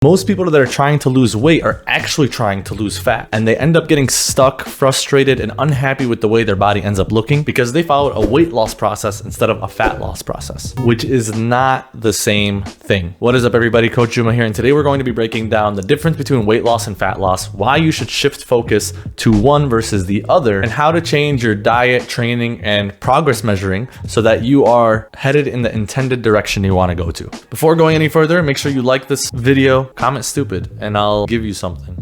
Most people that are trying to lose weight are actually trying to lose fat, and they end up getting stuck, frustrated, and unhappy with the way their body ends up looking because they followed a weight loss process instead of a fat loss process, which is not the same thing. What is up, everybody? Coach Juma here, and today we're going to be breaking down the difference between weight loss and fat loss, why you should shift focus to one versus the other, and how to change your diet, training, and progress measuring so that you are headed in the intended direction you want to go to. Before going any further, make sure you like this video, comment stupid, and I'll give you something.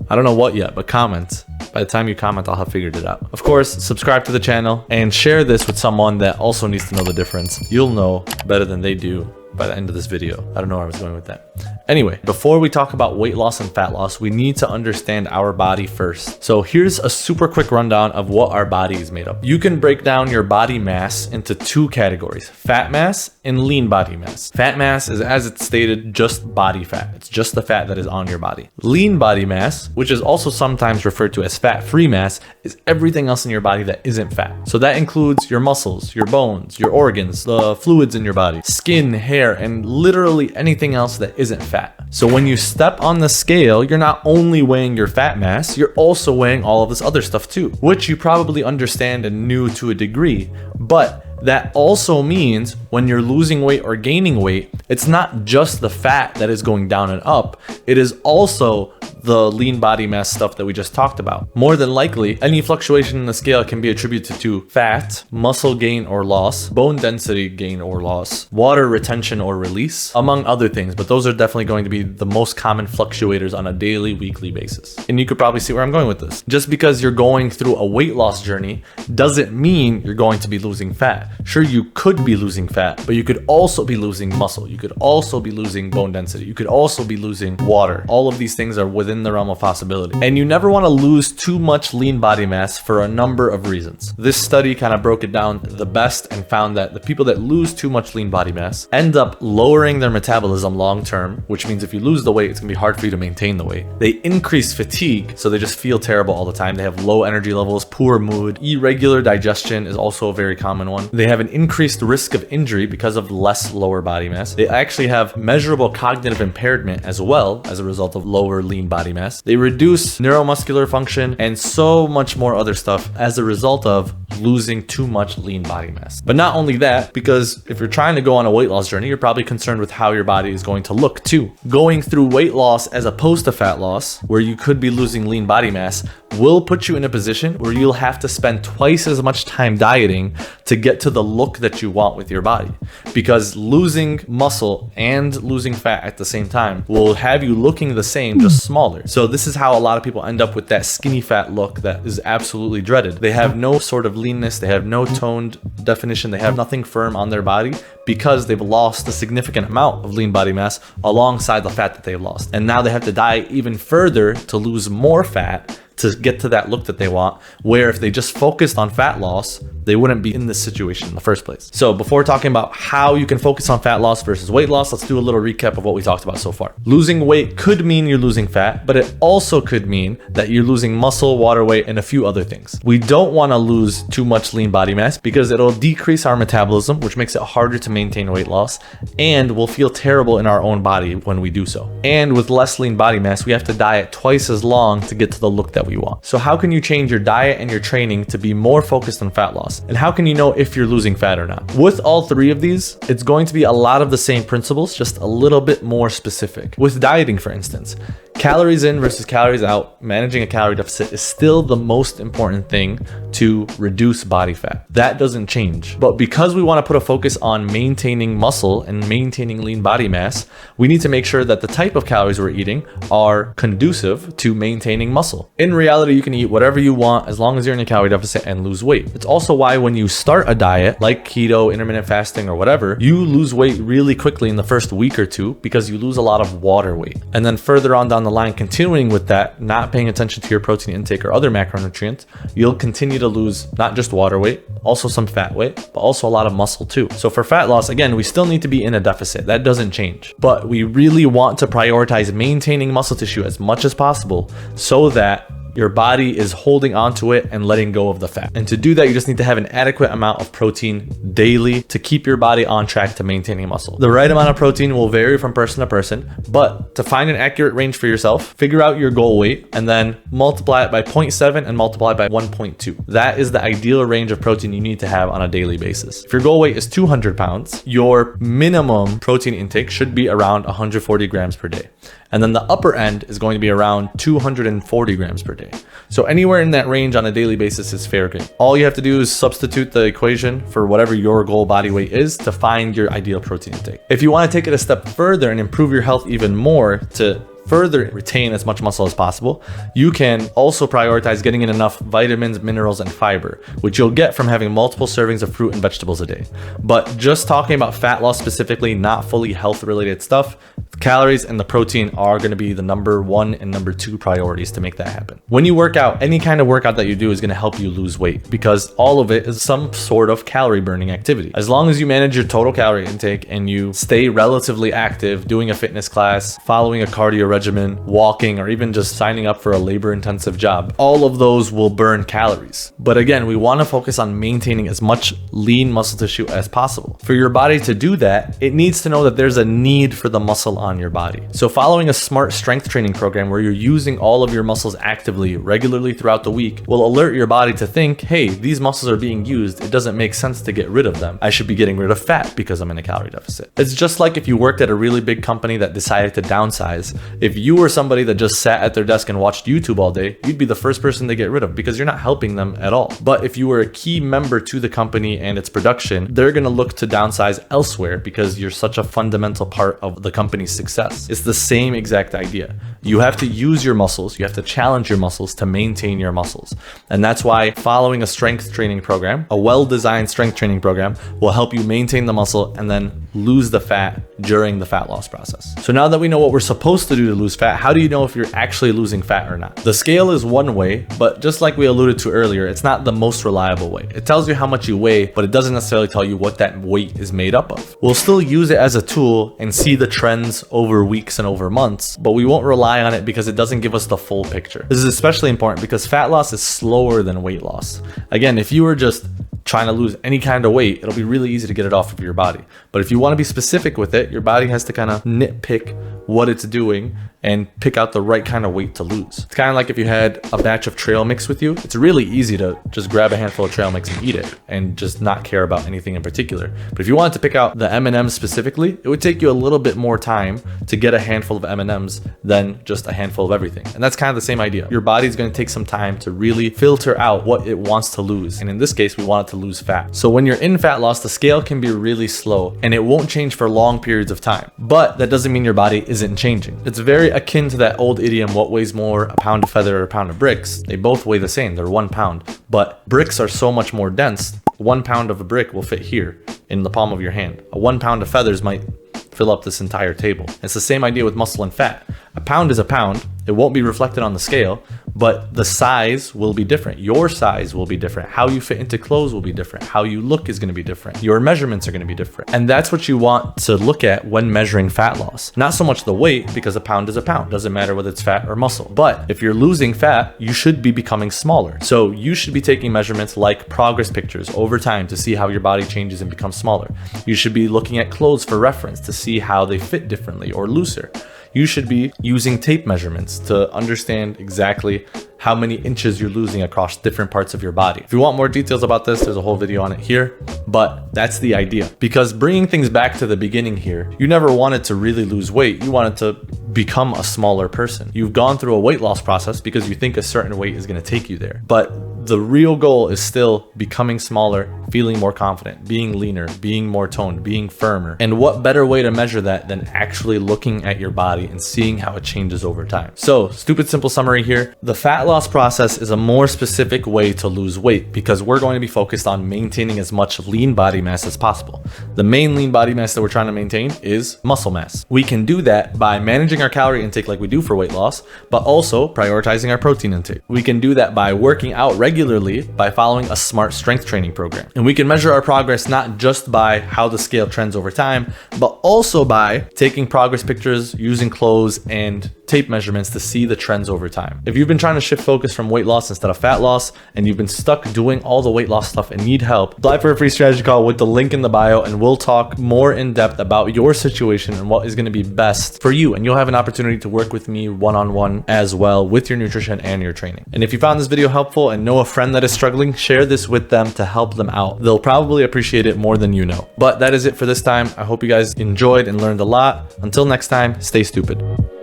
I don't know what yet, but comment. By the time you comment, I'll have figured it out. Of course, subscribe to the channel and share this with someone that also needs to know the difference. You'll know better than they do by the end of this video. I don't know where I was going with that. Anyway, before we talk about weight loss and fat loss, we need to understand our body first. So here's a super quick rundown of what our body is made of. You can break down your body mass into two categories: fat mass and lean body mass. Fat mass is, as it's stated, just body fat. It's just the fat that is on your body. Lean body mass, which is also sometimes referred to as fat-free mass, is everything else in your body that isn't fat. So that includes your muscles, your bones, your organs, the fluids in your body, skin, hair, and literally anything else that isn't fat. So when you step on the scale, you're not only weighing your fat mass, you're also weighing all of this other stuff too, which you probably understand and knew to a degree. But that also means when you're losing weight or gaining weight, it's not just the fat that is going down and up, it is also the lean body mass stuff that we just talked about. More than likely, any fluctuation in the scale can be attributed to fat, muscle gain or loss, bone density gain or loss, water retention or release, among other things, but those are definitely going to be the most common fluctuators on a daily, weekly basis. And you could probably see where I'm going with this. Just because you're going through a weight loss journey doesn't mean you're going to be losing fat. Sure, you could be losing fat, but you could also be losing muscle. You could also be losing bone density. You could also be losing water. All of these things are within the realm of possibility. And you never want to lose too much lean body mass for a number of reasons. This study kind of broke it down the best and found that the people that lose too much lean body mass end up lowering their metabolism long term, which means if you lose the weight, it's gonna be hard for you to maintain the weight. They increase fatigue, so they just feel terrible all the time. They have low energy levels, poor mood. Irregular digestion is also a very common one. They have an increased risk of injury because of less lower body mass. They actually have measurable cognitive impairment as well as a result of lower lean body mass. They reduce neuromuscular function and so much more other stuff as a result of losing too much lean body mass. But not only that, because if you're trying to go on a weight loss journey, you're probably concerned with how your body is going to look too. Going through weight loss as opposed to fat loss, where you could be losing lean body mass, will put you in a position where you'll have to spend twice as much time dieting to get to the look that you want with your body. Because losing muscle and losing fat at the same time will have you looking the same, just smaller. So this is how a lot of people end up with that skinny fat look that is absolutely dreaded. They have no sort of leanness, they have no toned definition, they have nothing firm on their body because they've lost a significant amount of lean body mass alongside the fat that they've lost. And now they have to diet even further to lose more fat to get to that look that they want, where if they just focused on fat loss, they wouldn't be in this situation in the first place. So before talking about how you can focus on fat loss versus weight loss, let's do a little recap of what we talked about so far. Losing weight could mean you're losing fat, but it also could mean that you're losing muscle, water weight, and a few other things. We don't want to lose too much lean body mass because it'll decrease our metabolism, which makes it harder to maintain weight loss, and we'll feel terrible in our own body when we do so. And with less lean body mass, we have to diet twice as long to get to the look that we want. So how can you change your diet and your training to be more focused on fat loss? And how can you know if you're losing fat or not? With all three of these, it's going to be a lot of the same principles, just a little bit more specific. With dieting, for instance, calories in versus calories out, managing a calorie deficit is still the most important thing to reduce body fat. That doesn't change. But because we want to put a focus on maintaining muscle and maintaining lean body mass, we need to make sure that the type of calories we're eating are conducive to maintaining muscle. In reality, you can eat whatever you want as long as you're in a calorie deficit and lose weight. It's also why when you start a diet like keto, intermittent fasting, or whatever, you lose weight really quickly in the first week or two because you lose a lot of water weight. And then further on down the line, continuing with that, not paying attention to your protein intake or other macronutrients, you'll continue to lose not just water weight, also some fat weight, but also a lot of muscle too. So for fat loss, again, we still need to be in a deficit. That doesn't change. But we really want to prioritize maintaining muscle tissue as much as possible so that your body is holding onto it and letting go of the fat. And to do that, you just need to have an adequate amount of protein daily to keep your body on track to maintaining muscle. The right amount of protein will vary from person to person, but to find an accurate range for yourself, figure out your goal weight and then multiply it by 0.7 and multiply it by 1.2. That is the ideal range of protein you need to have on a daily basis. If your goal weight is 200 pounds, your minimum protein intake should be around 140 grams per day. And then the upper end is going to be around 240 grams per day. So anywhere in that range on a daily basis is fair game. All you have to do is substitute the equation for whatever your goal body weight is to find your ideal protein intake. If you want to take it a step further and improve your health even more to further retain as much muscle as possible, you can also prioritize getting in enough vitamins, minerals, and fiber, which you'll get from having multiple servings of fruit and vegetables a day. But just talking about fat loss specifically, not fully health related stuff, calories and the protein are going to be the number 1 and number 2 priorities to make that happen. When you work out, any kind of workout that you do is going to help you lose weight because all of it is some sort of calorie burning activity. As long as you manage your total calorie intake and you stay relatively active, doing a fitness class, following a cardio regimen, walking, or even just signing up for a labor intensive job, all of those will burn calories. But again, we want to focus on maintaining as much lean muscle tissue as possible. For your body to do that, it needs to know that there's a need for the muscle on your body. So following a smart strength training program where you're using all of your muscles actively, regularly throughout the week will alert your body to think, hey, these muscles are being used. It doesn't make sense to get rid of them. I should be getting rid of fat because I'm in a calorie deficit. It's just like if you worked at a really big company that decided to downsize. If you were somebody that just sat at their desk and watched YouTube all day, you'd be the first person to get rid of because you're not helping them at all. But if you were a key member to the company and its production, they're going to look to downsize elsewhere because you're such a fundamental part of the company's success. It's the same exact idea. You have to use your muscles, you have to challenge your muscles to maintain your muscles. And that's why following a strength training program, a well-designed strength training program, will help you maintain the muscle and then lose the fat during the fat loss process. So now that we know what we're supposed to do to lose fat, how do you know if you're actually losing fat or not? The scale is one way, but just like we alluded to earlier, it's not the most reliable way. It tells you how much you weigh, but it doesn't necessarily tell you what that weight is made up of. We'll still use it as a tool and see the trends over weeks and over months, but we won't rely on it because it doesn't give us the full picture. This is especially important because fat loss is slower than weight loss. Again, if you were just trying to lose any kind of weight, it'll be really easy to get it off of your body. But if you want to be specific with it, your body has to kind of nitpick what it's doing and pick out the right kind of weight to lose. It's kind of like if you had a batch of trail mix with you, it's really easy to just grab a handful of trail mix and eat it and just not care about anything in particular. But if you wanted to pick out the M&Ms specifically, it would take you a little bit more time to get a handful of M&Ms than just a handful of everything. And that's kind of the same idea. Your body's going to take some time to really filter out what it wants to lose. And in this case, we want it to lose fat. So when you're in fat loss, the scale can be really slow and it won't change for long periods of time. But that doesn't mean your body isn't changing. It's very akin to that old idiom, what weighs more, a pound of feather or a pound of bricks? They both weigh the same, they're 1 pound. But bricks are so much more dense. 1 pound of a brick will fit here in the palm of your hand. A 1 pound of feathers might fill up this entire table. It's the same idea with muscle and fat. A pound is a pound. It won't be reflected on the scale, but the size will be different. Your size will be different. How you fit into clothes will be different. How you look is going to be different. Your measurements are going to be different. And that's what you want to look at when measuring fat loss. Not so much the weight, because a pound is a pound. Doesn't matter whether it's fat or muscle. But if you're losing fat, you should be becoming smaller. So you should be taking measurements like progress pictures over time to see how your body changes and becomes smaller. You should be looking at clothes for reference to see how they fit differently or looser. You should be using tape measurements to understand exactly how many inches you're losing across different parts of your body. If you want more details about this, there's a whole video on it here, but that's the idea. Because bringing things back to the beginning here, you never wanted to really lose weight. You wanted to become a smaller person. You've gone through a weight loss process because you think a certain weight is going to take you there. But the real goal is still becoming smaller, feeling more confident, being leaner, being more toned, being firmer. And what better way to measure that than actually looking at your body and seeing how it changes over time? So, stupid simple summary here. The fat loss process is a more specific way to lose weight because we're going to be focused on maintaining as much lean body mass as possible. The main lean body mass that we're trying to maintain is muscle mass. We can do that by managing our calorie intake like we do for weight loss, but also prioritizing our protein intake. We can do that by working out regularly by following a smart strength training program. And we can measure our progress not just by how the scale trends over time, but also by taking progress pictures, using clothes, and tape measurements to see the trends over time. If you've been trying to shift focus from weight loss instead of fat loss, and you've been stuck doing all the weight loss stuff and need help, apply for a free strategy call with the link in the bio, and we'll talk more in depth about your situation and what is going to be best for you. And you'll have an opportunity to work with me one-on-one as well with your nutrition and your training. And if you found this video helpful and know a friend that is struggling, share this with them to help them out. They'll probably appreciate it more than you know. But that is it for this time. I hope you guys enjoyed and learned a lot. Until next time, stay stupid.